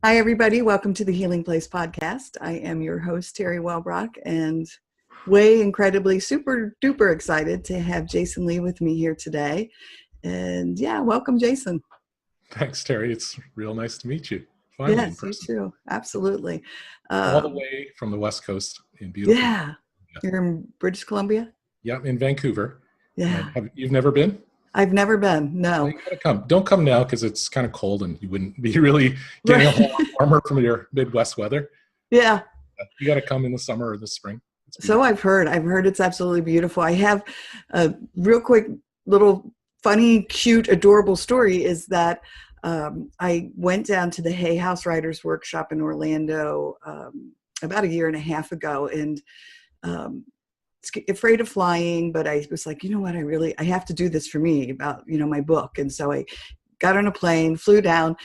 Hi, everybody. Welcome to the Healing Place podcast. I am your host, Teri Wellbrock, and incredibly super duper excited to have Jason Lee with me here today. And yeah, welcome, Jason. Thanks, Teri. It's real nice to meet you. Finally, yes, you too. Absolutely. All the way from the West Coast in beautiful. Yeah. You're in British Columbia? Yeah, in Vancouver. Yeah. You've never been? I've never been, no. Well, you gotta come. Don't come now because it's kind of cold and you wouldn't be really getting a whole lot warmer from your Midwest weather. Yeah. You got to come in the summer or the spring. So I've heard it's absolutely beautiful. I have a real quick little funny, cute, adorable story is that I went down to the Hay House Writers Workshop in Orlando about a year and a half ago, and afraid of flying, but I was like, you know what, I have to do this for me about, my book. And so I got on a plane, flew down,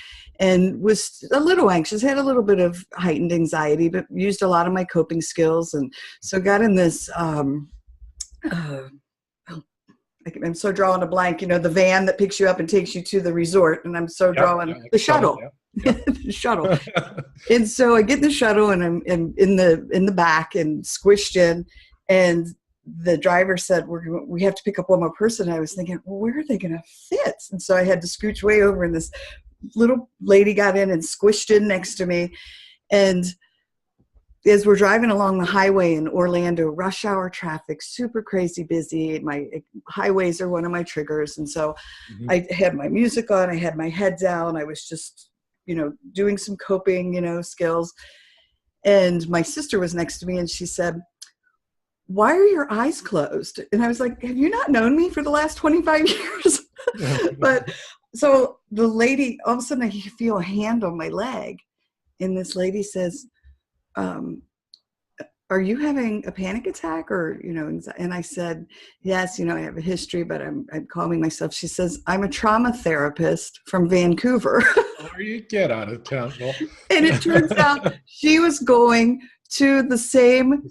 and was a little anxious, had a little bit of heightened anxiety, but used a lot of my coping skills. And so got in this, I'm so drawing a blank, the van that picks you up and takes you to the resort. And I'm so drawing the shuttle. The shuttle. And so I get in the shuttle and I'm in the back and squished in. And the driver said, we have to pick up one more person. And I was thinking, well, where are they going to fit? And so I had to scooch way over, and this little lady got in and squished in next to me. And as we're driving along the highway in Orlando, rush hour traffic, super crazy busy. My highways are one of my triggers. And so I had my music on, I had my head down. I was just, doing some coping, skills. And my sister was next to me and she said, why are your eyes closed? And I was like, have you not known me for the last 25 years? But so the lady, all of a sudden I feel a hand on my leg. And this lady says, are you having a panic attack or, and I said, yes, I have a history, but I'm calming myself. She says, I'm a trauma therapist from Vancouver. Or you get out of town. Well. And it turns out she was going to the same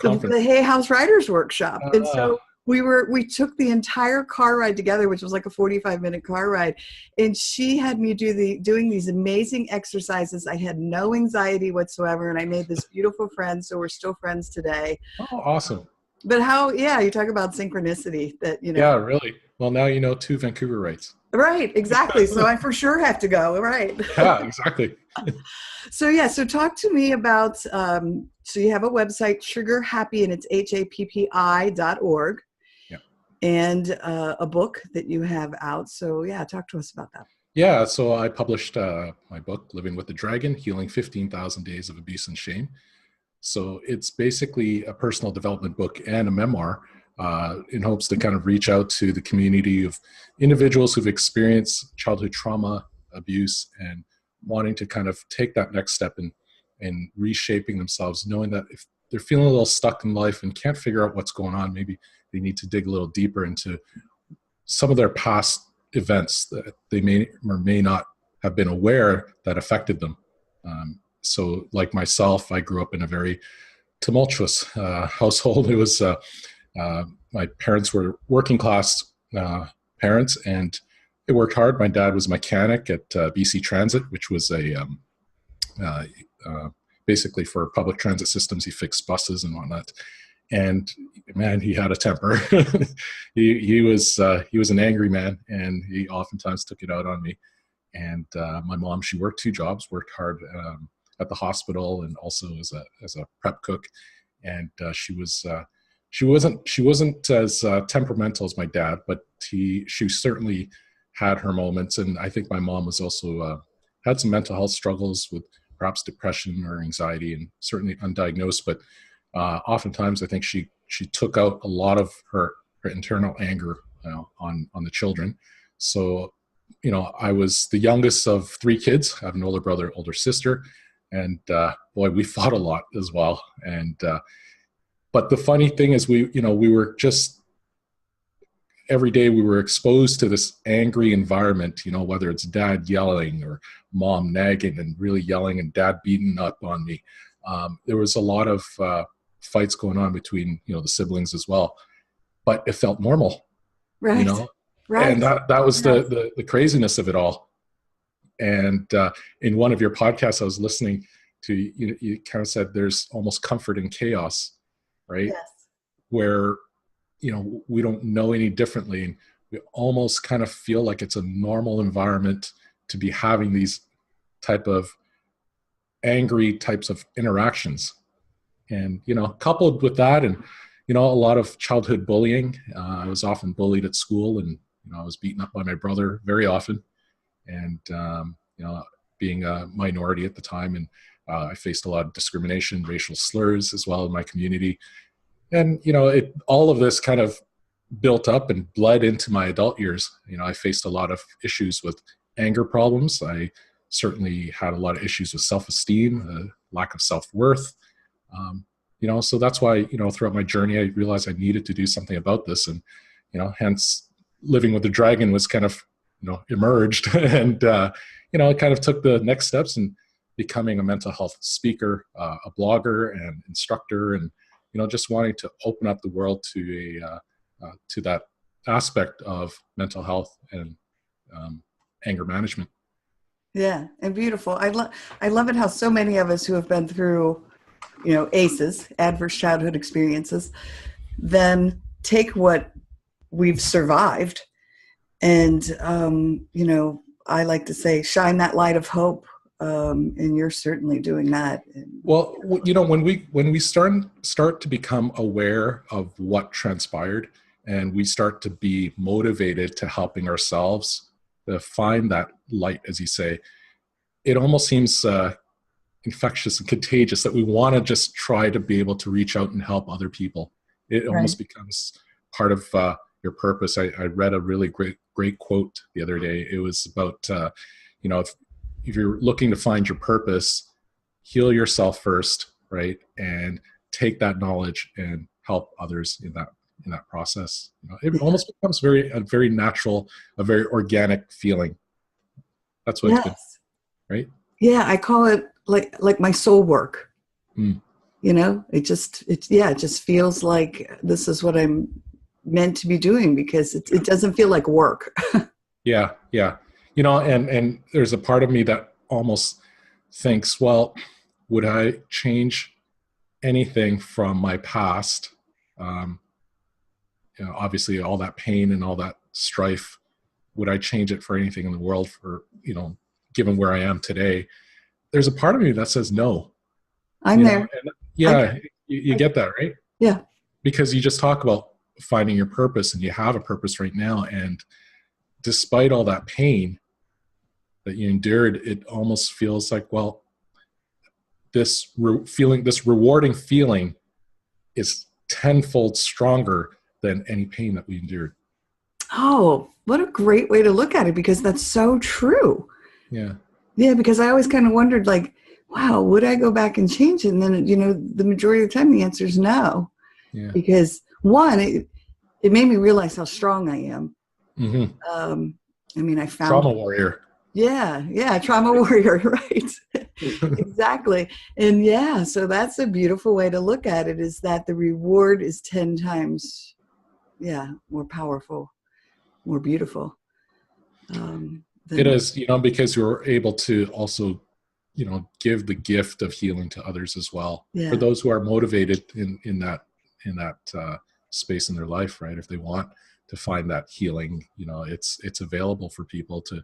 the Hay House Writers Workshop. And so we took the entire car ride together, which was like a 45-minute car ride. And she had me doing these amazing exercises. I had no anxiety whatsoever. And I made this beautiful friend. So we're still friends today. Oh, awesome. But you talk about synchronicity that, Yeah, really. Well, now you know 2 Vancouver rights. Right, exactly. So I for sure have to go, right? Yeah, exactly. So talk to me about, so you have a website, Sugar Happi, and it's HAPPI.org. Yeah. And a book that you have out. So yeah, talk to us about that. Yeah, so I published my book, Living with the Dragon, Healing 15,000 Days of Abuse and Shame. So it's basically a personal development book and a memoir in hopes to kind of reach out to the community of individuals who've experienced childhood trauma, abuse, and wanting to kind of take that next step in reshaping themselves, knowing that if they're feeling a little stuck in life and can't figure out what's going on, maybe they need to dig a little deeper into some of their past events that they may or may not have been aware that affected them. So like myself, I grew up in a very tumultuous household. It was my parents were working class parents, and they worked hard. My dad was a mechanic at BC Transit, which was basically for public transit systems. He fixed buses and whatnot. And man, he had a temper. he was an angry man, and he oftentimes took it out on me. And my mom, she worked 2 jobs, worked hard at the hospital and also as a prep cook. And she wasn't as temperamental as my dad, but she certainly had her moments. And I think my mom was also had some mental health struggles with perhaps depression or anxiety, and certainly undiagnosed. But oftentimes, I think she took out a lot of her internal anger on the children. So, I was the youngest of 3 kids. I have an older brother, older sister, and boy, we fought a lot as well. And but the funny thing is, we were just every day we were exposed to this angry environment, whether it's dad yelling or mom nagging and really yelling and dad beating up on me. There was a lot of fights going on between, the siblings as well, but it felt normal, right. Right. And that was the craziness of it all. And in one of your podcasts, I was listening to, you kind of said there's almost comfort in chaos, right? Yes. Where, we don't know any differently. And we almost kind of feel like it's a normal environment to be having these type of angry types of interactions. And, coupled with that and, a lot of childhood bullying, I was often bullied at school, and, I was beaten up by my brother very often. And, being a minority at the time, and I faced a lot of discrimination, racial slurs as well in my community. And, all of this kind of built up and bled into my adult years. I faced a lot of issues with anger problems. I certainly had a lot of issues with self-esteem, lack of self-worth. So that's why, throughout my journey, I realized I needed to do something about this. And, hence living with the dragon was kind of, emerged. And, it kind of took the next steps in becoming a mental health speaker, a blogger and instructor, and, just wanting to open up the world to that aspect of mental health and anger management. Yeah, and beautiful. I love it how so many of us who have been through, ACEs, adverse childhood experiences, then take what we've survived and, I like to say, shine that light of hope. And you're certainly doing that. Well, when we start to become aware of what transpired, and we start to be motivated to helping ourselves to find that light, as you say, it almost seems infectious and contagious that we want to just try to be able to reach out and help other people. It almost becomes part of your purpose. I read a really great quote the other day. It was about, if you're looking to find your purpose, heal yourself first, right? And take that knowledge and help others in that process. It almost becomes a very natural, a very organic feeling. That's what it's been, right? Yeah, I call it like my soul work. It just feels like this is what I'm meant to be doing, because it doesn't feel like work. Yeah. And there's a part of me that almost thinks, well, would I change anything from my past? Obviously all that pain and all that strife, would I change it for anything in the world for, given where I am today? There's a part of me that says no. I'm there. You get that, right? Yeah. Because you just talk about finding your purpose, and you have a purpose right now. And despite all that pain that you endured, it almost feels like, well, this rewarding feeling is tenfold stronger than any pain that we endured. Oh, what a great way to look at it, because that's so true. Yeah. Yeah, because I always kind of wondered, like, wow, would I go back and change it? And then, the majority of the time the answer is no. Yeah. Because one, it made me realize how strong I am. Mm-hmm. I found trauma warrior. Yeah, trauma warrior, right? Exactly. And so that's a beautiful way to look at it, is that the reward is 10 times, more powerful, more beautiful. It is, because you're able to also, give the gift of healing to others as well. Yeah. For those who are motivated in that space in their life, right? If they want to find that healing, it's available for people to,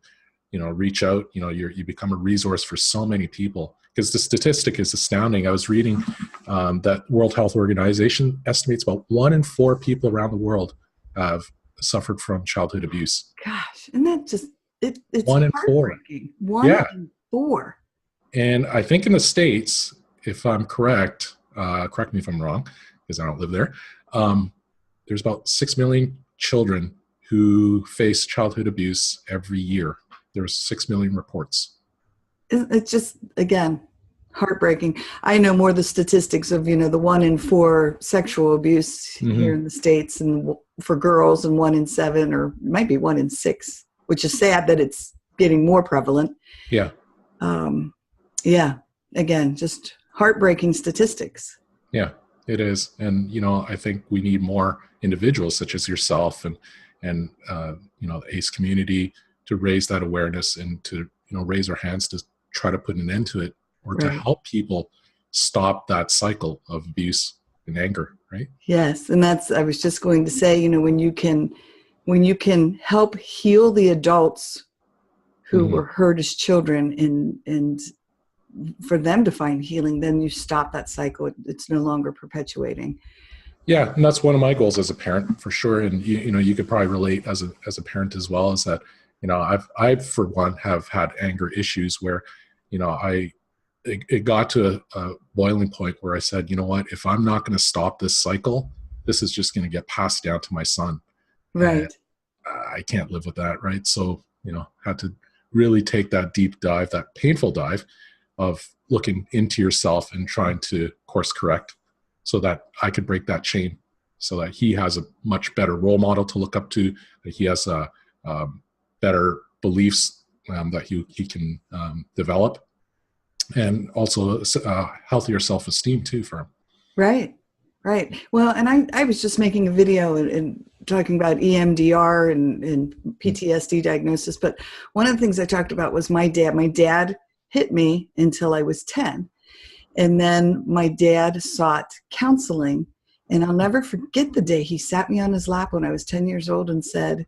reach out. You become a resource for so many people, because the statistic is astounding. I was reading that World Health Organization estimates about 1 in 4 people around the world have suffered from childhood abuse. Gosh, and that just it's 1 in 4. 1 in 4. And I think in the States, if I'm correct, correct me if I'm wrong, because I don't live there, there's about 6 million children who face childhood abuse every year. There's 6 million reports. It's just, again, heartbreaking. I know more the statistics of, the 1 in 4 sexual abuse here in the States, and for girls, and 1 in 7, or it might be 1 in 6, which is sad that it's getting more prevalent. Yeah. Again, just heartbreaking statistics. Yeah, it is. And, I think we need more individuals such as yourself and the ACE community to raise that awareness, and to, raise our hands to try to put an end to it, or to help people stop that cycle of abuse and anger, right? Yes. And I was just going to say, when you can help heal the adults who were hurt as children, and for them to find healing, then you stop that cycle. It's no longer perpetuating. Yeah. And that's one of my goals as a parent, for sure. And you could probably relate as a parent as well, is that, I for one have had anger issues where, it got to a boiling point where I said, you know what, if I'm not going to stop this cycle, this is just going to get passed down to my son. Right. And I can't live with that. Right. So, had to really take that deep dive, that painful dive of looking into yourself and trying to course correct so that I could break that chain, so that he has a much better role model to look up to, that he has better beliefs that he can develop, and also healthier self-esteem too for him. Right. Well, and I was just making a video and talking about EMDR and PTSD diagnosis, but one of the things I talked about was my dad. My dad hit me until I was 10. And then my dad sought counseling, and I'll never forget the day he sat me on his lap when I was 10 years old and said,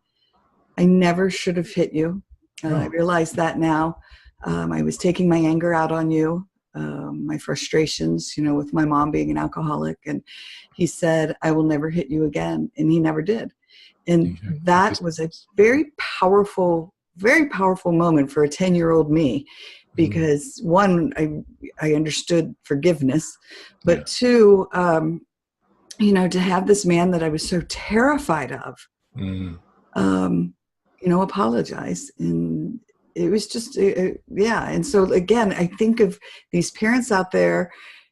I never should have hit you. I realize that now. I was taking my anger out on you, my frustrations, with my mom being an alcoholic. And he said, I will never hit you again. And he never did. And that was a very powerful moment for a 10-year-old me, because one, I understood forgiveness, but two, to have this man that I was so terrified of, apologize. And it was just, And so again, I think of these parents out there,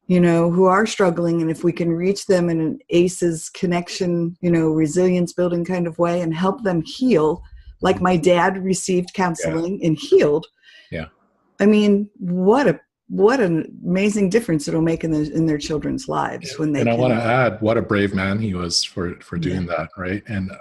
who are struggling, and if we can reach them in an ACEs connection, resilience building kind of way, and help them heal, like my dad received counseling and healed. Yeah. I mean, what an amazing difference it'll make in their children's lives when they. And I want to add, what a brave man he was for doing that, right? And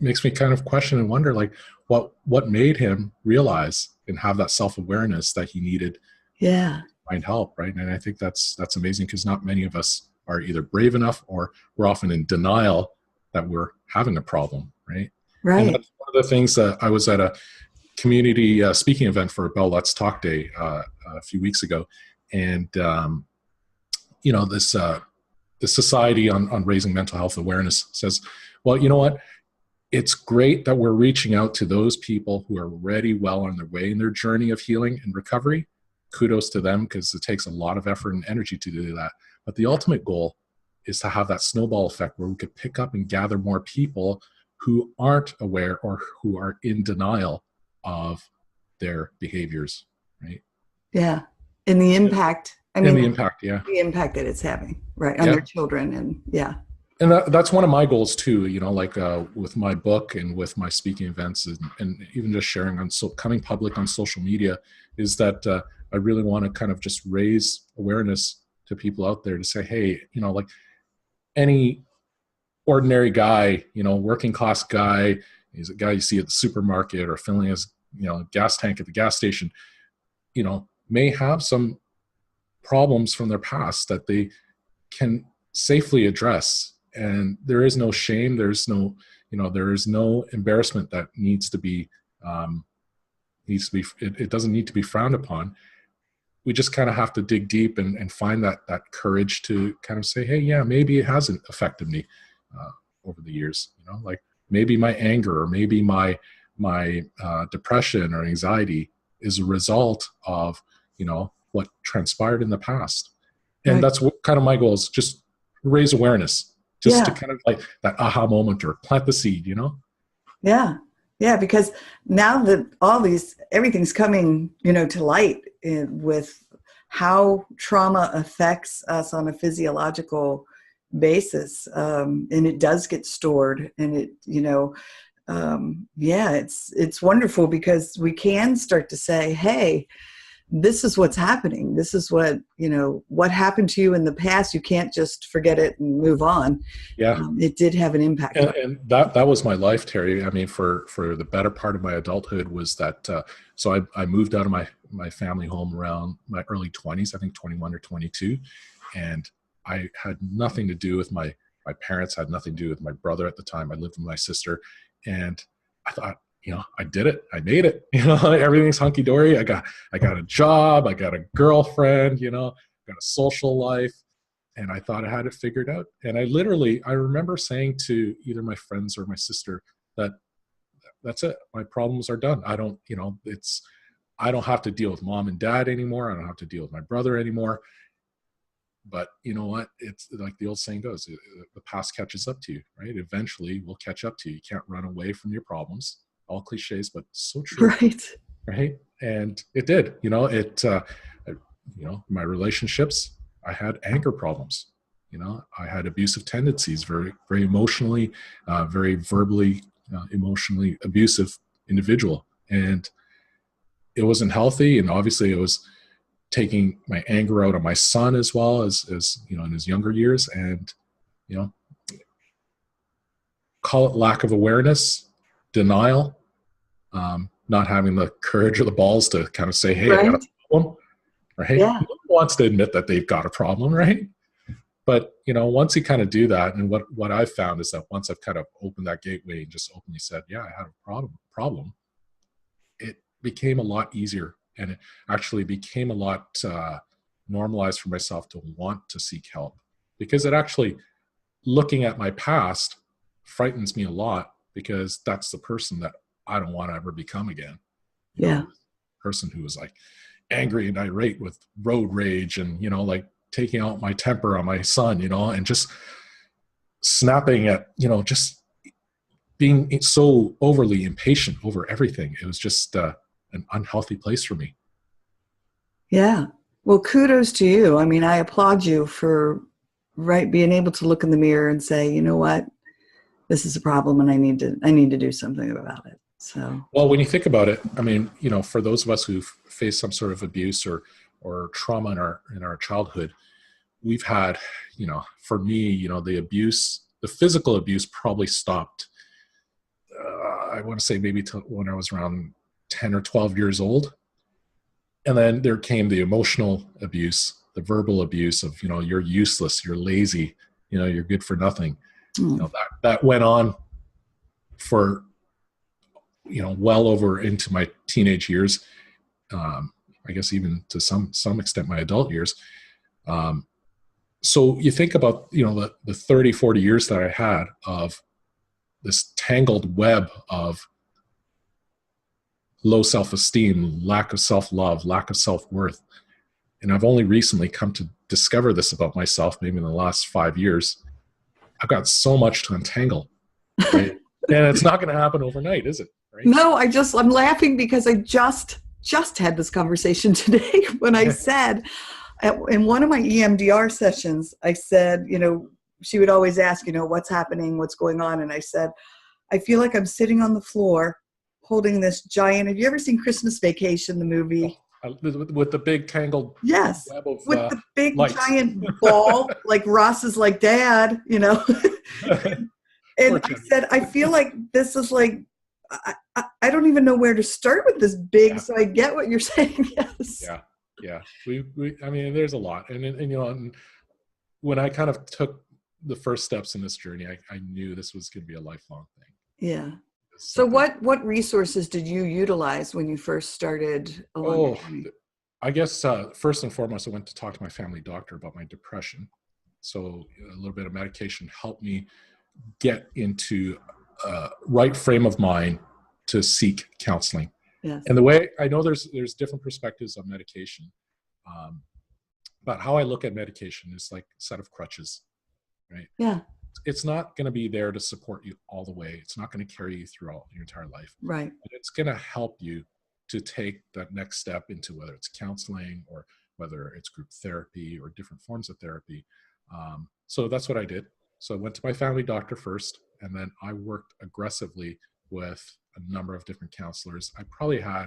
makes me kind of question and wonder, like, what made him realize and have that self-awareness that he needed to find help, right? And I think that's amazing, because not many of us are either brave enough, or we're often in denial that we're having a problem, right? Right. And that's one of the things that I was at a community speaking event for Bell Let's Talk Day a few weeks ago, and this Society on Raising Mental Health Awareness says, well, you know what? It's great that we're reaching out to those people who are already well on their way in their journey of healing and recovery. Kudos to them, because it takes a lot of effort and energy to do that. But the ultimate goal is to have that snowball effect where we could pick up and gather more people who aren't aware or who are in denial of their behaviors, right? Yeah. And the impact. The impact that it's having, right, on their children. And And that's one of my goals too, with my book and with my speaking events, and even just sharing coming public on social media, is that I really want to kind of just raise awareness to people out there to say, hey, like any ordinary guy, working class guy, he's a guy you see at the supermarket or filling his, gas tank at the gas station, may have some problems from their past that they can safely address. And there is no shame. There's no, there is no embarrassment that needs to be, it doesn't need to be frowned upon. We just kind of have to dig deep and find that courage to kind of say, hey, yeah, maybe it hasn't affected me over the years. Like maybe my anger, or maybe my depression or anxiety is a result of, what transpired in the past. And that's what kind of my goal is, just raise awareness. Just to kind of like that aha moment, or plant the seed, Yeah. Yeah. Because now that everything's coming, to light with how trauma affects us on a physiological basis. And it does get stored, and it, it's wonderful, because we can start to say, hey, this is what's happening. This is what, what happened to you in the past. You can't just forget it and move on. Yeah. It did have an impact. And that was my life, Teri. I mean, for the better part of my adulthood was that, so I moved out of my family home around my early 20s, I think 21 or 22. And I had nothing to do with my parents, had nothing to do with my brother at the time. I lived with my sister, and I thought, I did it. I made it. Everything's hunky dory. I got a job. I got a girlfriend. Got a social life, and I thought I had it figured out. And I remember saying to either my friends or my sister that that's it. My problems are done. I don't have to deal with mom and dad anymore. I don't have to deal with my brother anymore. But you know what? It's like the old saying goes, the past catches up to you, right? Eventually we'll catch up to you. You can't run away from your problems. All cliches, but so true. Right. And it did, my relationships, I had anger problems. I had abusive tendencies, very, very emotionally, very verbally, emotionally abusive individual. And it wasn't healthy. And obviously it was taking my anger out on my son as well as in his younger years. And, call it lack of awareness, denial, not having the courage or the balls to kind of say, hey, I got a problem, right? Yeah. No one wants to admit that they've got a problem, right? But, once you kind of do that, and what I've found is that once I've kind of opened that gateway and just openly said, yeah, I had a problem, it became a lot easier. And it actually became a lot normalized for myself to want to seek help, because it actually, looking at my past, frightens me a lot, because that's the person that I don't want to ever become again. Person who was like angry and irate with road rage and, like taking out my temper on my son, and just snapping at, just being so overly impatient over everything. It was just an unhealthy place for me. Yeah. Well, kudos to you. I mean, I applaud you for being able to look in the mirror and say, you know what, this is a problem and I need to do something about it. So, well, when you think about it, I mean, for those of us who've faced some sort of abuse or trauma in our childhood, we've had, for me, the physical abuse probably stopped. I want to say maybe when I was around 10 or 12 years old. And then there came the emotional abuse, the verbal abuse of, you're useless, you're lazy, you're good for nothing. That went on for, well over into my teenage years. I guess even to some extent my adult years. So you think about, the 30, 40 years that I had of this tangled web of low self-esteem, lack of self-love, lack of self-worth. And I've only recently come to discover this about myself, maybe in the last 5 years. I've got so much to untangle, right? And it's not going to happen overnight, is it? Right? No, I'm laughing because I just had this conversation today when I said, in one of my EMDR sessions, I said, she would always ask, what's happening, what's going on? And I said, I feel like I'm sitting on the floor holding this giant, have you ever seen Christmas Vacation, the movie? With the big tangled web of with the big lights. Giant ball, like Ross is like, Dad, And I said, I feel like this is like, I don't even know where to start with this big, so I get what you're saying, yes. Yeah. I mean, there's a lot. And when I kind of took the first steps in this journey, I knew this was going to be a lifelong thing. Yeah. So what resources did you utilize when you first started along the journey? I guess first and foremost, I went to talk to my family doctor about my depression. So a little bit of medication helped me get into a right frame of mind to seek counseling. Yes. And the way I know there's different perspectives on medication, but how I look at medication is like a set of crutches, right? Yeah. It's not going to be there to support you all the way. It's not going to carry you throughout your entire life. Right. But it's going to help you to take that next step into whether it's counseling or whether it's group therapy or different forms of therapy. So that's what I did. So I went to my family doctor first, and then I worked aggressively with a number of different counselors. I probably had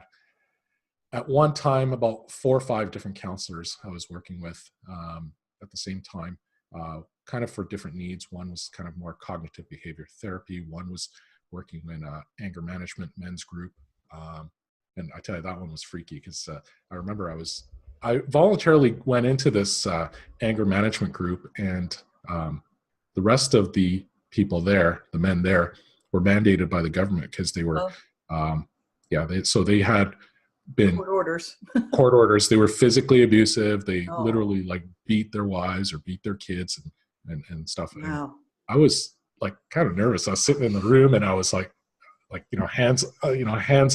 at one time, about 4 or 5 different counselors I was working with at the same time, kind of for different needs. One was kind of more cognitive behavior therapy. One was working in anger management men's group. And I tell you, that one was freaky because I remember I voluntarily went into this anger management group, and the rest of the people there, the men there, were mandated by the government because they were, they had been court orders. They were physically abusive. They literally like beat their wives or beat their kids and stuff. Wow. And I was like kind of nervous. I was sitting in the room and I was like, hands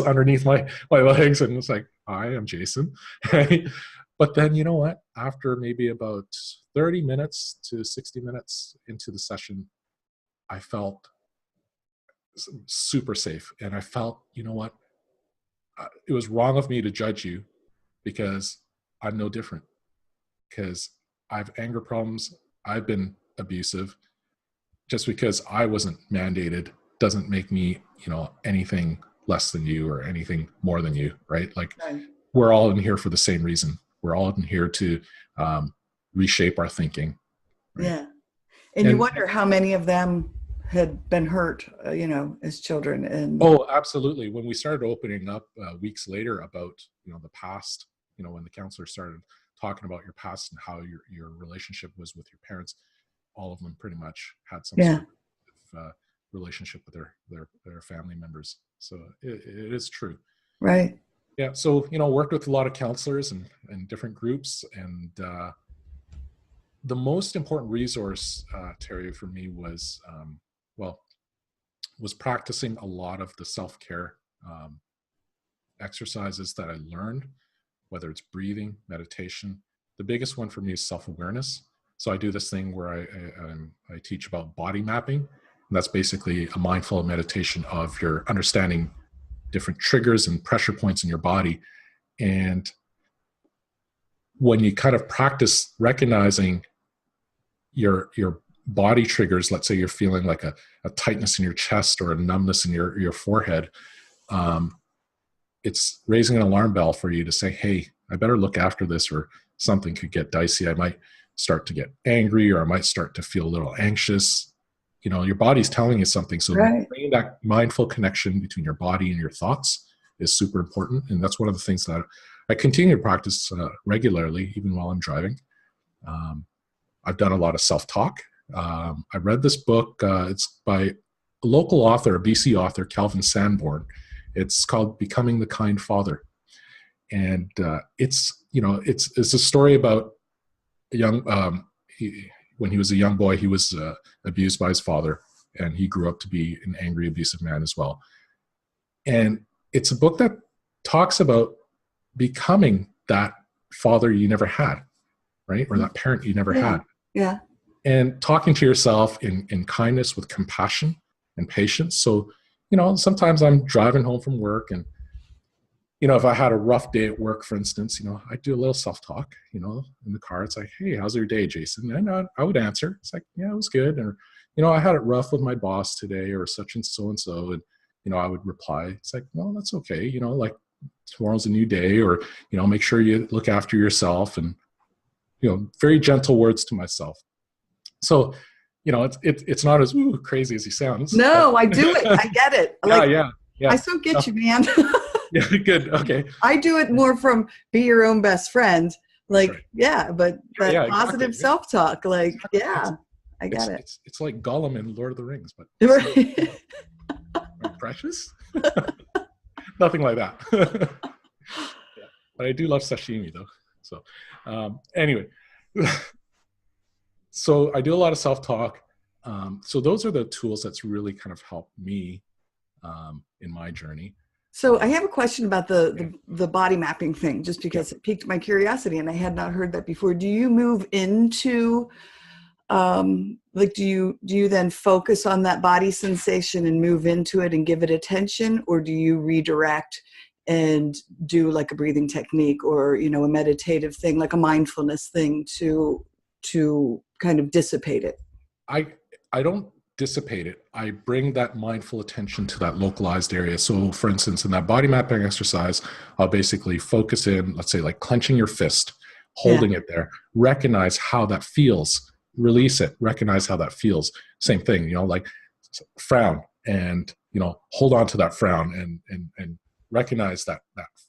underneath my legs, and it's like, hi, I'm Jason. But then, you know what? After maybe about 30 minutes to 60 minutes into the session, I felt super safe. And I felt, you know what? It was wrong of me to judge you because I'm no different. Because I have anger problems. I've been abusive. Just because I wasn't mandated doesn't make me, anything less than you or anything more than you, right? Like, we're all in here for the same reason. We're all in here to reshape our thinking. Right? Yeah. And you wonder how many of them had been hurt, as children. And oh, absolutely. When we started opening up weeks later about, the past, when the counselor started talking about your past and how your relationship was with your parents, all of them pretty much had some sort of relationship with their family members. So it is true. Right. Yeah. So, worked with a lot of counselors and different groups. And the most important resource, Teri, for me was practicing a lot of the self-care exercises that I learned, whether it's breathing, meditation. The biggest one for me is self-awareness. So I do this thing where I teach about body mapping. And that's basically a mindful meditation of your understanding different triggers and pressure points in your body. And when you kind of practice recognizing your body triggers, let's say you're feeling like a tightness in your chest or a numbness in your forehead, it's raising an alarm bell for you to say, hey, I better look after this, or something could get dicey. I might start to get angry, or I might start to feel a little anxious. Your body's telling you something. So bringing that mindful connection between your body and your thoughts is super important. And that's one of the things that I continue to practice regularly, even while I'm driving. I've done a lot of self-talk. I read this book. It's by a local author, a BC author, Calvin Sanborn. It's called Becoming the Kind Father. And it's a story about a young, when he was a young boy, he was abused by his father, and he grew up to be an angry, abusive man as well. And it's a book that talks about becoming that father you never had, right? Or that parent you never had. Yeah. And talking to yourself in kindness with compassion and patience. So, sometimes I'm driving home from work, and, if I had a rough day at work, for instance, I do a little self-talk, in the car. It's like, hey, how's your day, Jason? And I would answer. It's like, yeah, it was good. Or, I had it rough with my boss today, or such and so. And, I would reply. It's like, no, that's okay. Like, tomorrow's a new day, or, make sure you look after yourself, and, very gentle words to myself. So, it's not as crazy as he sounds. No, I do it. I get it. Yeah. I so get you, man. Yeah, good. Okay. I do it more from be your own best friend. Like, right. But positive exactly. Self-talk. Like, I get it. It's like Gollum in Lord of the Rings, but precious? Nothing like that. Yeah. But I do love sashimi though. So anyway, so I do a lot of self-talk. So those are the tools that's really kind of helped me in my journey. So I have a question about the body mapping thing, just because it piqued my curiosity and I had not heard that before. Do you move into, do you then focus on that body sensation and move into it and give it attention? Or do you redirect and do like a breathing technique or, a meditative thing, like a mindfulness thing to kind of dissipate it? I don't dissipate it, I bring that mindful attention to that localized area. So for instance, in that body mapping exercise, I'll basically focus in, let's say like clenching your fist, holding it there, recognize how that feels, release it, recognize how that feels. Same thing, you know, like frown and, you know, hold on to that frown and recognize that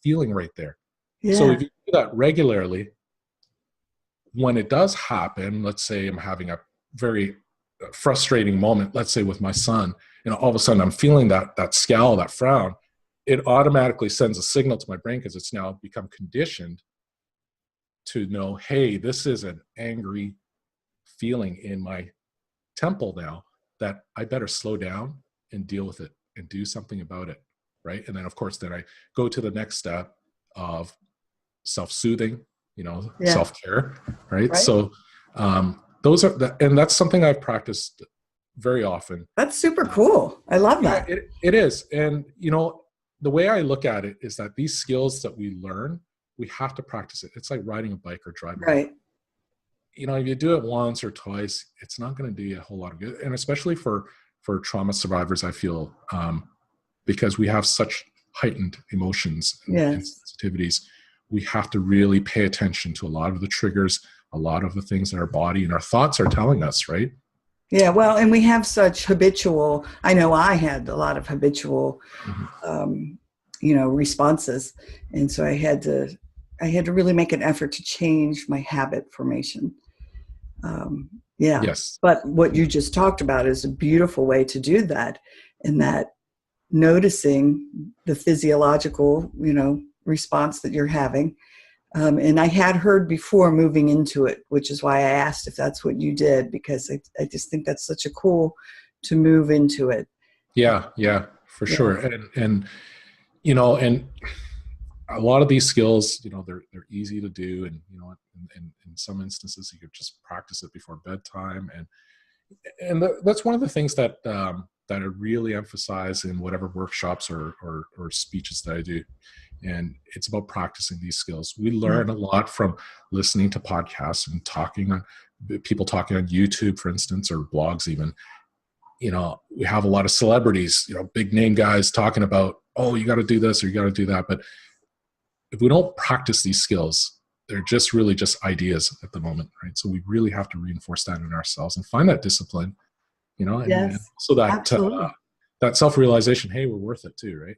feeling right there. Yeah. So if you do that regularly, when it does happen, let's say I'm having a very frustrating moment, let's say with my son, you know, all of a sudden I'm feeling that scowl, that frown, it automatically sends a signal to my brain because it's now become conditioned to know, hey, this is an angry feeling in my temple now that I better slow down and deal with it and do something about it, right? And then of course, then I go to the next step of self-soothing, you know, self-care, right? So those are and that's something I've practiced very often. That's super cool. I love that. It is. And, you know, the way I look at it is that these skills that we learn, we have to practice it. It's like riding a bike or driving. Right. You know, if you do it once or twice, it's not going to do you a whole lot of good. And especially for trauma survivors, I feel, because we have such heightened emotions and sensitivities, we have to really pay attention to a lot of the triggers, a lot of the things that our body and our thoughts are telling us, right? Yeah, well, and we have such habitual, I know I had a lot of habitual, you know, responses. And so I had to really make an effort to change my habit formation. Yes. But what you just talked about is a beautiful way to do that, in that noticing the physiological, you know, response that you're having. And I had heard before moving into it, which is why I asked if that's what you did, because I just think that's such a cool to move into it. Yeah, for sure. And, you know, and a lot of these skills, you know, they're easy to do. And, you know, in some instances you could just practice it before bedtime. And that's one of the things that I really emphasize in whatever workshops or speeches that I do. And it's about practicing these skills. We learn a lot from listening to podcasts and people talking on YouTube, for instance, or blogs even. You know, we have a lot of celebrities, you know, big name guys talking about, oh, you got to do this or you got to do that. But if we don't practice these skills, they're just really just ideas at the moment, right? So we really have to reinforce that in ourselves and find that discipline, you know, and so that self-realization, hey, we're worth it too, right?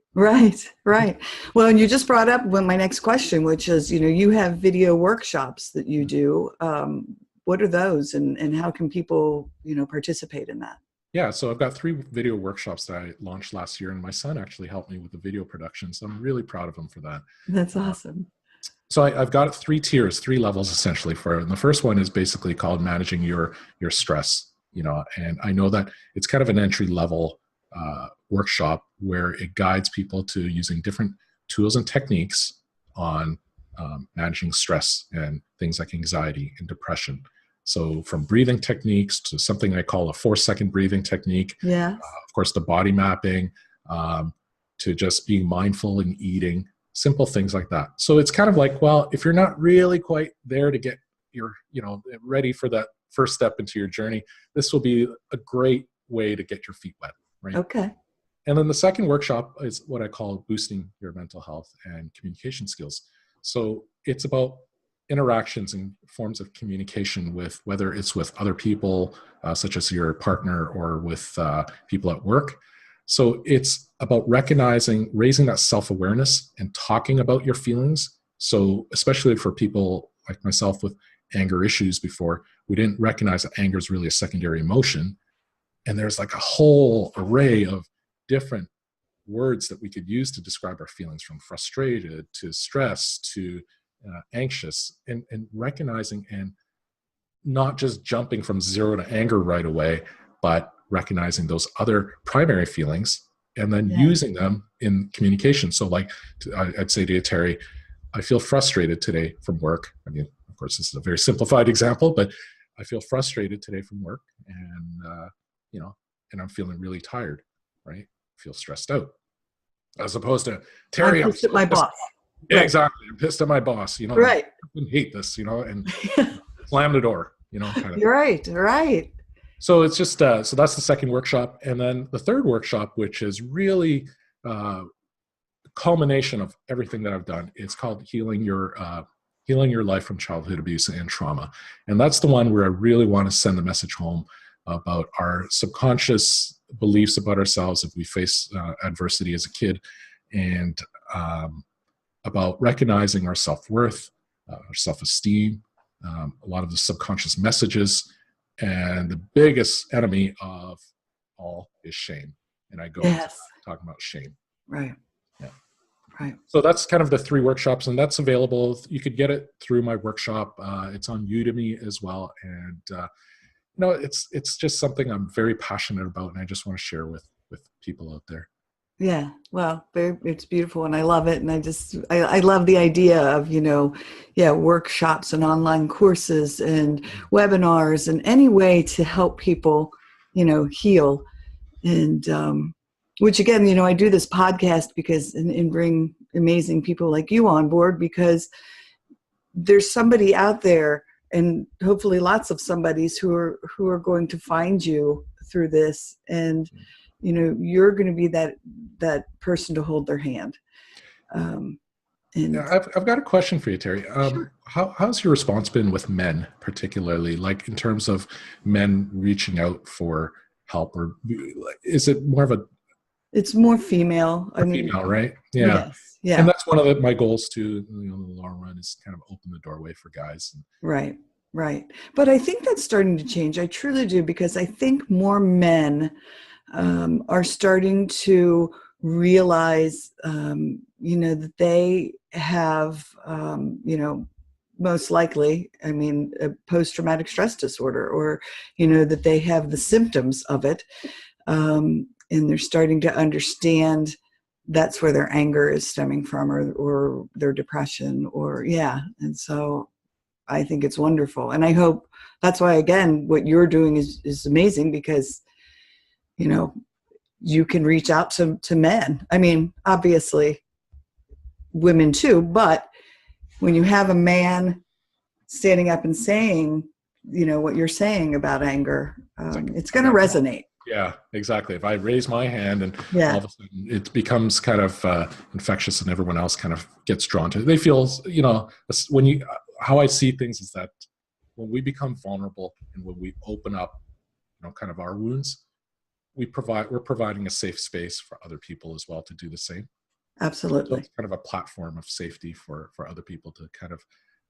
Right. Well, and you just brought up my next question, which is, you know, you have video workshops that you do. What are those, and how can people, you know, participate in that? Yeah, so I've got 3 video workshops that I launched last year, and my son actually helped me with the video production, so I'm really proud of him for that. That's awesome. So I've got 3 tiers, 3 levels essentially for it. And the first one is basically called managing your stress, you know, and I know that it's kind of an entry level workshop where it guides people to using different tools and techniques on managing stress and things like anxiety and depression. So from breathing techniques to something I call a 4-second breathing technique, of course, the body mapping, to just being mindful and eating, simple things like that. So it's kind of like, well, if you're not really quite there to get your, you know, ready for that first step into your journey, this will be a great way to get your feet wet, right? Okay. And then the second workshop is what I call boosting your mental health and communication skills. So it's about interactions and forms of communication with, whether it's with other people, such as your partner, or with people at work. So it's about recognizing, raising that self-awareness and talking about your feelings. So especially for people like myself with anger issues before, we didn't recognize that anger is really a secondary emotion. And there's like a whole array of different words that we could use to describe our feelings, from frustrated to stressed to anxious, and recognizing and not just jumping from 0 to anger right away, but recognizing those other primary feelings and then using them in communication. So like I'd say to you, Teri, I feel frustrated today from work. I mean, of course, this is a very simplified example, but I feel frustrated today from work, and you know, and I'm feeling really tired, right? I feel stressed out. As opposed to, Teri, I'm pissed at my boss. Yeah, exactly. I'm pissed at my boss, you know. Right. I hate this, you know, and slam the door, you know. Kind of. Right. So it's just, so that's the second workshop. And then the third workshop, which is really culmination of everything that I've done. It's called Healing Your Life from Childhood Abuse and Trauma. And that's the one where I really want to send the message home about our subconscious beliefs about ourselves if we face adversity as a kid, and about recognizing our self-worth, our self-esteem, a lot of the subconscious messages. And the biggest enemy of all is shame. And I go into that, talking about shame. Right. Yeah. Right. So that's kind of the 3 workshops, and that's available. You could get it through my workshop. It's on Udemy as well. And, it's just something I'm very passionate about, and I just want to share with people out there. Yeah. Well, it's beautiful, and I love it. And I love the idea of, workshops and online courses and webinars and any way to help people, heal. And, which again, I do this podcast because, and bring amazing people like you on board, because there's somebody out there, and hopefully lots of somebodies who are going to find you through this. And, you're going to be that person to hold their hand. And I've got a question for you, Teri. Sure. How's your response been with men, particularly, like in terms of men reaching out for help, or is it more of it's more female? Female, right? Yeah. Yes. Yeah. And that's one of my goals too, in the long run, is kind of open the doorway for guys. Right. Right. But I think that's starting to change. I truly do, because I think more men are starting to realize, that they have, most likely, a post-traumatic stress disorder, or, that they have the symptoms of it. And they're starting to understand that's where their anger is stemming from, or their depression, And so I think it's wonderful. And I hope that's why, again, what you're doing is amazing, because, you can reach out to men. Obviously women too, but when you have a man standing up and saying, what you're saying about anger, it's going to resonate. Yeah, exactly. If I raise my hand and all of a sudden it becomes kind of infectious, and everyone else kind of gets drawn to it. They feel, how I see things is that when we become vulnerable and when we open up, kind of our wounds, we're providing a safe space for other people as well to do the same. Absolutely. So it's kind of a platform of safety for other people to kind of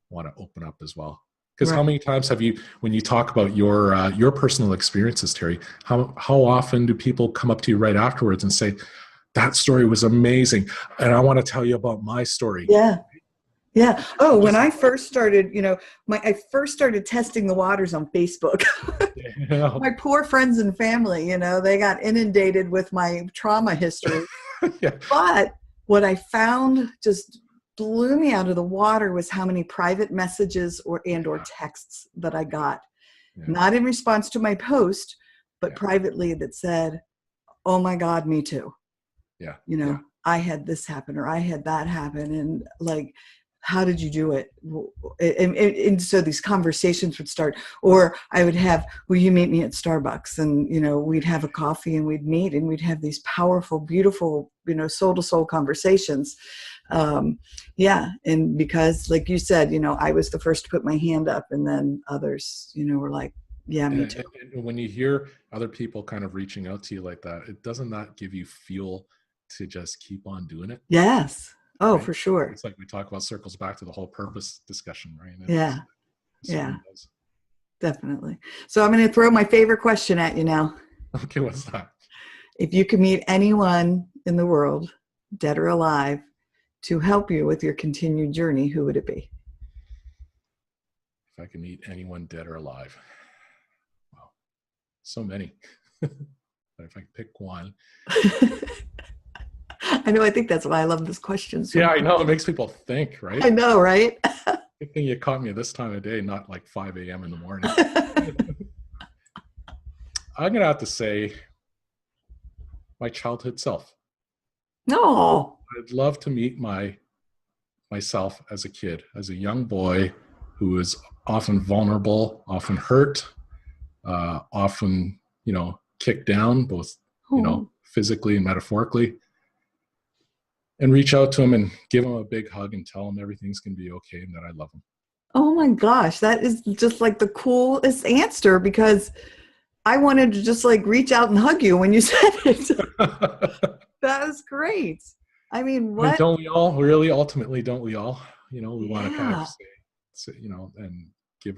want to open up as well. Because How many times have you, when you talk about your personal experiences, Teri, how often do people come up to you right afterwards and say, that story was amazing, and I want to tell you about my story? Yeah. Yeah. Oh, when I first started, I first started testing the waters on Facebook. My poor friends and family, they got inundated with my trauma history. Yeah. But what I found just blew me out of the water was how many private messages or texts that I got, not in response to my post, but privately, that said, "Oh my God, me too." Yeah. I had this happen, or I had that happen. And like, how did you do it? And so these conversations would start, or I would have, will you meet me at Starbucks? And, we'd have a coffee and we'd meet, and we'd have these powerful, beautiful, soul to soul conversations. And because like you said, I was the first to put my hand up, and then others, were like, yeah, me too. And when you hear other people kind of reaching out to you like that, it doesn't that give you fuel to just keep on doing it? Yes. Oh, right? For sure. It's like we talk about, circles back to the whole purpose discussion, right? Definitely. So I'm going to throw my favorite question at you now. Okay, what's that? If you could meet anyone in the world, dead or alive, to help you with your continued journey, who would it be? If I can meet anyone, dead or alive. Wow. So many. But if I could pick one. I know. I think that's why I love this question. So I know. It makes people think, right? I know, right? Good thing you caught me at this time of day, not like 5 a.m. in the morning. I'm going to have to say my childhood self. No. I'd love to meet myself as a kid, as a young boy who was often vulnerable, often hurt, often, kicked down, both, physically and metaphorically, and reach out to him and give him a big hug and tell him everything's going to be okay and that I love him. Oh my gosh, that is just like the coolest answer, because I wanted to just like reach out and hug you when you said it. That was great. I mean, what? Don't we all really, ultimately, don't we all? We want to kind of say, and give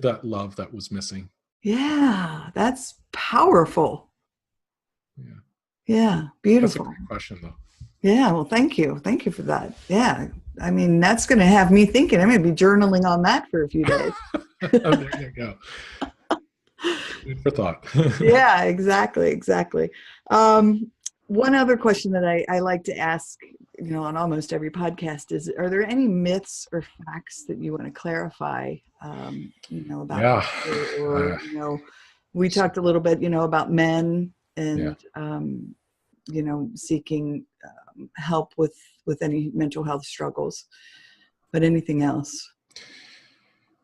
that love that was missing. Yeah, that's powerful. Yeah, beautiful. That's a great question, though. Yeah, well, thank you. Thank you for that. Yeah, I mean, that's going to have me thinking. I'm going to be journaling on that for a few days. There you go. Food for thought. Yeah, exactly. One other question that I like to ask, on almost every podcast is, are there any myths or facts that you want to clarify, about, we talked a little bit, about men and, seeking help with any mental health struggles, but anything else?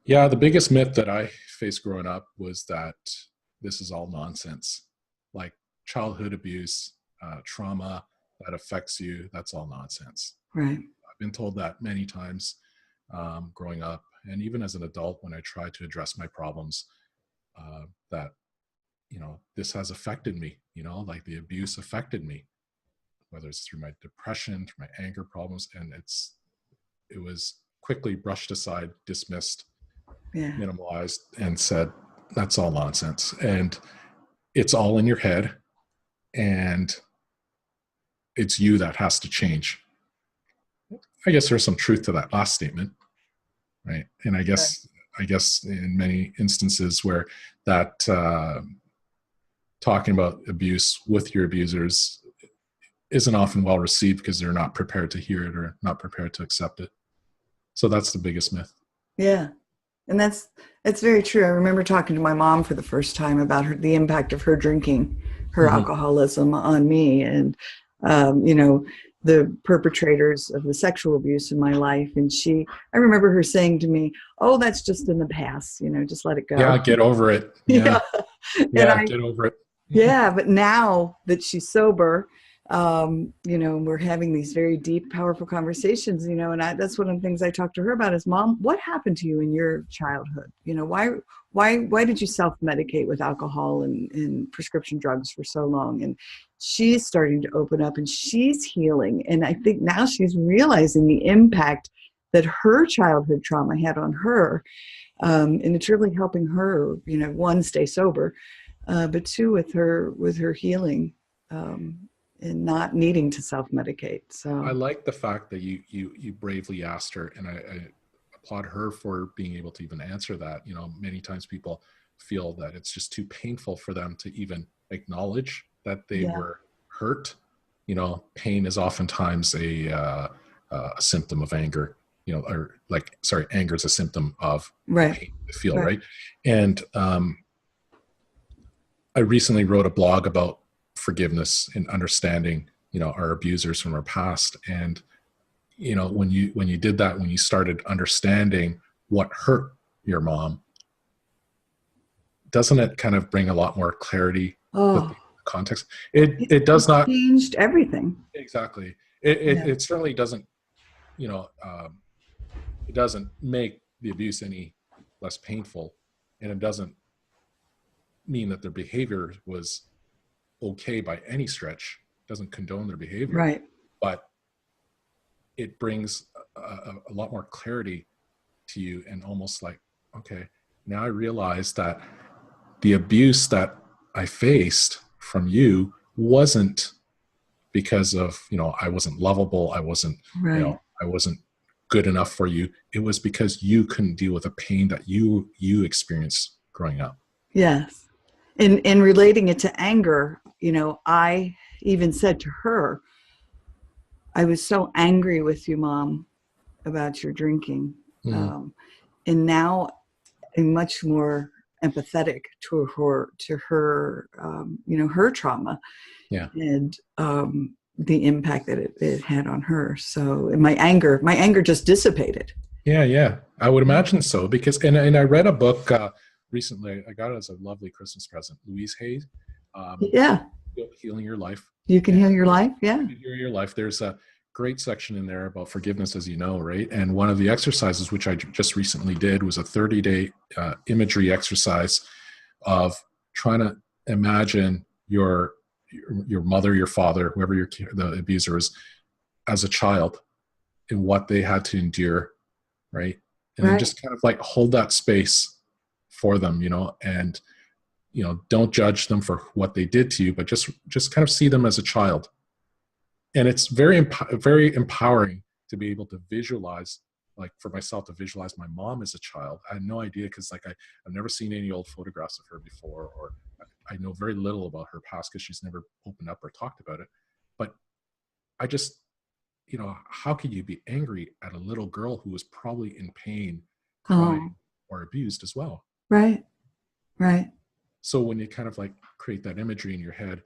Yeah, the biggest myth that I faced growing up was that this is all nonsense. Like childhood abuse, trauma that affects you, that's all nonsense. Right. I've been told that many times growing up, and even as an adult when I try to address my problems, that, this has affected me, like the abuse affected me, whether it's through my depression, through my anger problems, and it was quickly brushed aside, dismissed, minimalized, and said, that's all nonsense. And it's all in your head, and it's you that has to change. I guess there's some truth to that last statement, right? And I guess in many instances where that talking about abuse with your abusers isn't often well received because they're not prepared to hear it or not prepared to accept it. So that's the biggest myth. Yeah. And that's very true. I remember talking to my mom for the first time about the impact of her drinking, her alcoholism on me, and, the perpetrators of the sexual abuse in my life. And I remember her saying to me, oh, that's just in the past, just let it go. Yeah, get over it. Yeah, get over it. Yeah, but now that she's sober, we're having these very deep, powerful conversations, and that's one of the things I talk to her about is, Mom, what happened to you in your childhood? Why did you self-medicate with alcohol and prescription drugs for so long? And she's starting to open up and she's healing. And I think now she's realizing the impact that her childhood trauma had on her. And it's really helping her, one, stay sober, but two, with her healing, and not needing to self-medicate. So I like the fact that you bravely asked her, and I applaud her for being able to even answer that. Many times people feel that it's just too painful for them to even acknowledge that they were hurt. Pain is oftentimes a symptom of anger, anger is a symptom of pain to feel, right? And I recently wrote a blog about forgiveness and understanding, our abusers from our past. And, when you did that, when you started understanding what hurt your mom, doesn't it kind of bring a lot more clarity with the context? It does not changed everything. Exactly. It certainly doesn't, it doesn't make the abuse any less painful, and it doesn't mean that their behavior was okay by any stretch. It doesn't condone their behavior, right? But it brings a lot more clarity to you, and almost like, okay, now I realize that the abuse that I faced from you wasn't because of, I wasn't lovable, I wasn't, I wasn't good enough for you. It was because you couldn't deal with the pain that you experienced growing up. Yes. And relating it to anger, I even said to her, I was so angry with you, Mom, about your drinking. And now I'm much more empathetic to her, her trauma, and the impact that it had on her. So my anger just dissipated. Yeah, I would imagine so, because and I read a book recently I got it as a lovely Christmas present. Louise Hay, Yeah. Healing Your Life. You can heal your life. Yeah. Heal Your Life. There's a great section in there about forgiveness, as you know, right? And one of the exercises, which I just recently did, was a 30-day imagery exercise of trying to imagine your mother, your father, whoever the abuser is, as a child, and what they had to endure, right? And then just kind of like hold that space for them, and don't judge them for what they did to you, but just kind of see them as a child. And it's very very empowering to be able to visualize, like for myself, to visualize my mom as a child. I had no idea, because like I've never seen any old photographs of her before, or I know very little about her past because she's never opened up or talked about it. But I just, how could you be angry at a little girl who was probably in pain, crying, or abused as well? Right. So when you kind of like create that imagery in your head,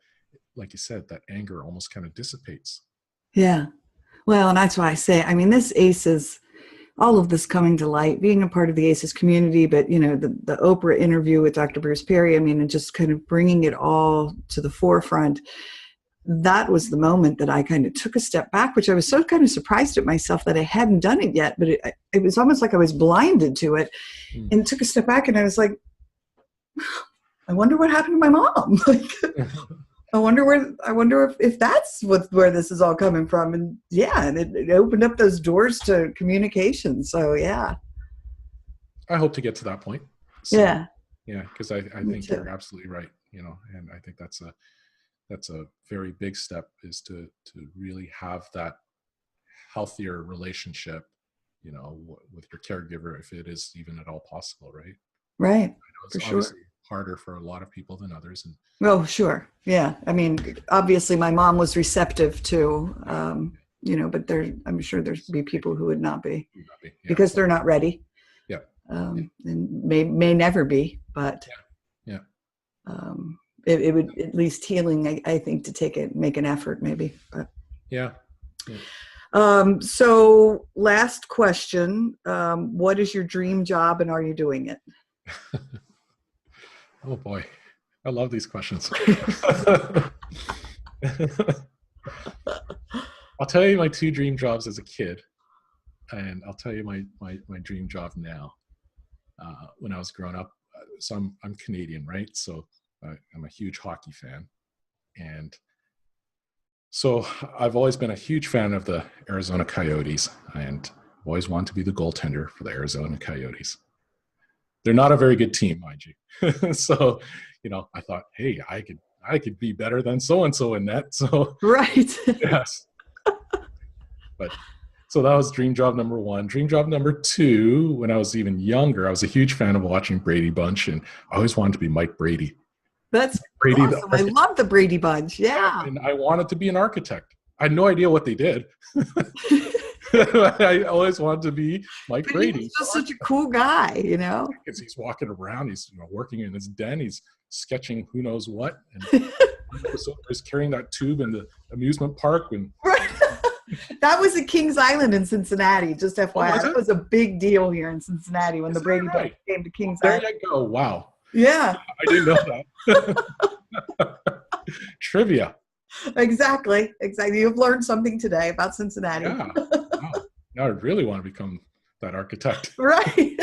like you said, that anger almost kind of dissipates. Yeah. Well, and that's why I say, I mean, this ACEs, all of this coming to light, being a part of the ACEs community, but, the Oprah interview with Dr. Bruce Perry, I mean, and just kind of bringing it all to the forefront, that was the moment that I kind of took a step back, which I was so kind of surprised at myself that I hadn't done it yet, but it was almost like I was blinded to it, and took a step back, and I was like, I wonder what happened to my mom. Like, I wonder if that's where this is all coming from. And and it opened up those doors to communication. So yeah. I hope to get to that point. So, yeah. Yeah. Cause I think you're absolutely right. And I think that's a very big step, is to really have that healthier relationship, with your caregiver, if it is even at all possible. Right. Right. I know it's obviously harder for a lot of people than others. And oh, sure. Yeah. I mean, obviously my mom was receptive to, but I'm sure there'd be people who would not be, because they're not ready. Yeah. And may never be, but it would, at least healing, I think, to make an effort maybe, but yeah. So last question, what is your dream job, and are you doing it? Oh boy, I love these questions. I'll tell you my 2 dream jobs as a kid, and I'll tell you my dream job now. When I was growing up, so I'm Canadian, right? So I'm a huge hockey fan, and so I've always been a huge fan of the Arizona Coyotes, and always wanted to be the goaltender for the Arizona Coyotes. They're not a very good team, mind you. So, I thought, hey, I could be better than so-and-so in net. So right. Yes. But so that was dream job number 1. Dream job number 2, when I was even younger, I was a huge fan of watching Brady Bunch, and I always wanted to be Mike Brady. That's Brady. Awesome. I love the Brady Bunch. Yeah. And I wanted to be an architect. I had no idea what they did. I always wanted to be Mike Brady. He's just such a cool guy, Because he's walking around, he's working in his den, he's sketching who knows what, and he's carrying that tube in the amusement park. And that was at Kings Island in Cincinnati. Just FYI, that was a big deal here in Cincinnati when the Brady Bunch came to Kings Island. There you go. Wow. Yeah, I didn't know that. Trivia. Exactly. You've learned something today about Cincinnati. Yeah. Wow. Now I really want to become that architect. Right.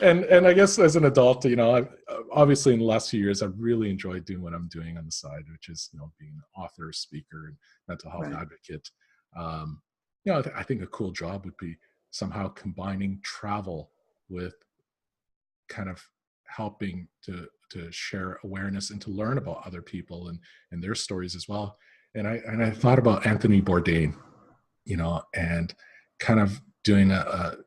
And I guess as an adult, I've obviously in the last few years, I've really enjoyed doing what I'm doing on the side, which is, being an author, speaker, and mental health advocate. I think a cool job would be somehow combining travel with kind of helping to share awareness and to learn about other people and their stories as well. And I thought about Anthony Bourdain, and kind of doing a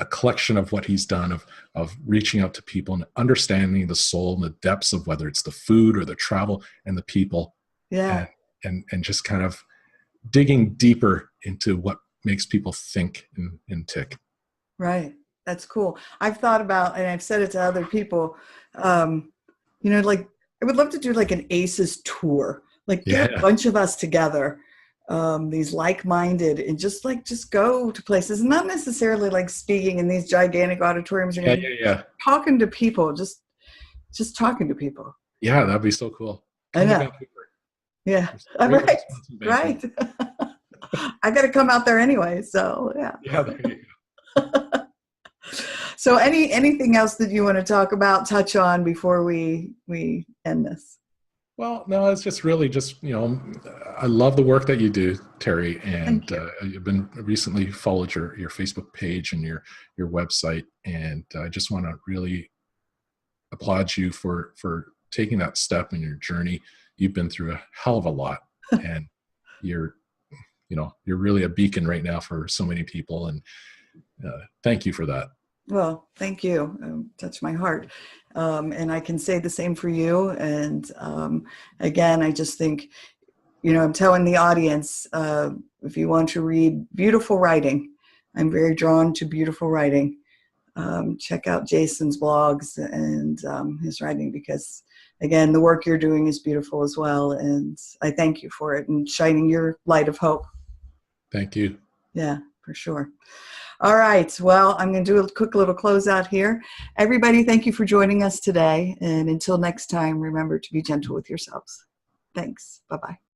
collection of what he's done of reaching out to people and understanding the soul and the depths of whether it's the food or the travel and the people. Yeah. And just kind of digging deeper into what makes people think and tick. Right. That's cool. I've thought about, and I've said it to other people, like I would love to do like an ACEs tour, like get a bunch of us together, these like-minded, and just go to places, not necessarily like speaking in these gigantic auditoriums. Yeah. Talking to people, just talking to people. Yeah, that'd be so cool. I know. Yeah, right. I got to come out there anyway. So yeah. Yeah, there you go. So anything else that you want to talk about, touch on before we end this? Well, no, it's just really I love the work that you do, Teri, and you've been recently followed your Facebook page and your website, and I just want to really applaud you for taking that step in your journey. You've been through a hell of a lot, and you're really a beacon right now for so many people, and thank you for that. Well, thank you. Touch my heart. And I can say the same for you. And again, I just think, I'm telling the audience, if you want to read beautiful writing, I'm very drawn to beautiful writing. Check out Jason's blogs and his writing, because, again, the work you're doing is beautiful as well. And I thank you for it and shining your light of hope. Thank you. Yeah, for sure. All right. Well, I'm going to do a quick little closeout here. Everybody, thank you for joining us today. And until next time, remember to be gentle with yourselves. Thanks. Bye-bye.